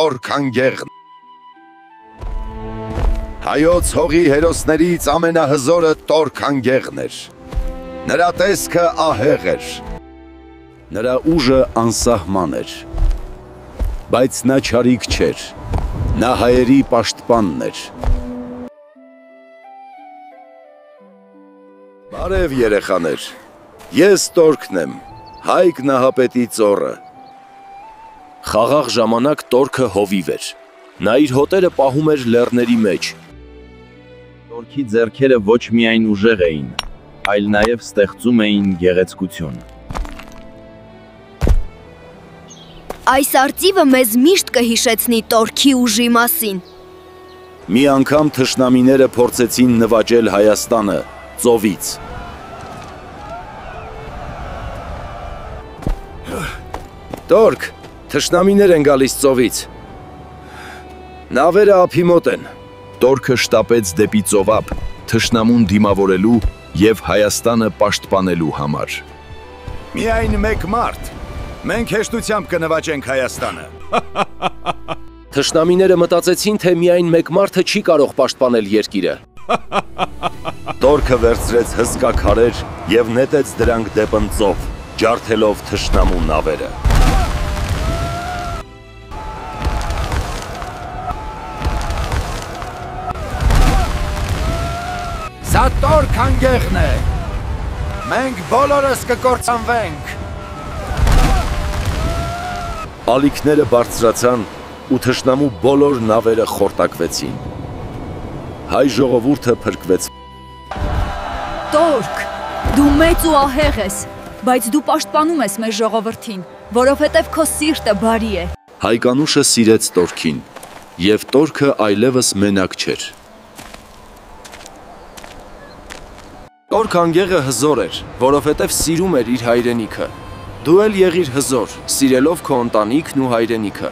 Տորք անգեղն։ Հայոց հողի հերոսներից ամենահզորը Տորք անգեղն էր։ Նրա տեսքը ահեղ էր։ Նրա ուժը անսահման էր։ Բայց նա չարիք չէր։ Նա հայերի պաշտպանն էր։ Բարև երեխաներ, ես Տորքն եմ, Հայկ Նահապետի ծոռը։ Խաղաղ ժամանակ Տորքը հովիվ էր։ Նա իր հոտերը պահում էր լեռների մեջ։ Տորքի ձեռքերը ոչ միայն ուժեղ էին, այլ նաև ստեղծում էին գեղեցկություն։ Այս արծիվը մեզ միշտ կհիշեցնի Տորքի ուժի մասին։ Մի անգամ թշնամիները փորձեցին նվաճել Հայաստանը ծովից։ Տորք, թշնամիներ են գալիս ծովից։ Նավերը ափի մոտ են։ Տորքը շտապեց դեպի ծովափ, թշնամուն դիմավորելու և Հայաստանը պաշտպանելու համար։ Միայն մեկ մարդ, մենք հեշտությամբ կնվաճենք Հայաստանը։ Թշնամիները մտածեցին, թե միայն մեկ մարդը չի կարող պաշտպանել երկիրը։ Տորքը վերցրեց հսկա քարեր և նետեց դրանք դեպն ծով, ջարդելով թշնամու նավերը։ Սա Տորք անգեղն է։ Մենք բոլորս կկործանվենք։ Ալիքները բարձրացան ու թշնամու բոլոր նավերը խորտակվեցին։ Հայ ժողովուրդը փրկվեց։ Տորք, դու մեծ ու ահեղ ես, բայց դու պաշտպանում ես մեր ժողովրդին, որովհետև քո սիրտը բարի է։ Հայկանուշը սիրեց Տորքին, և Տորքը այլևս մենակ չէր։ Տորք անգեղը հզոր էր, որովհետև սիրում էր իր հայրենիքը։ Դու էլ եղիր հզոր, սիրելով քո ընտանիքն ու հայրենիքը։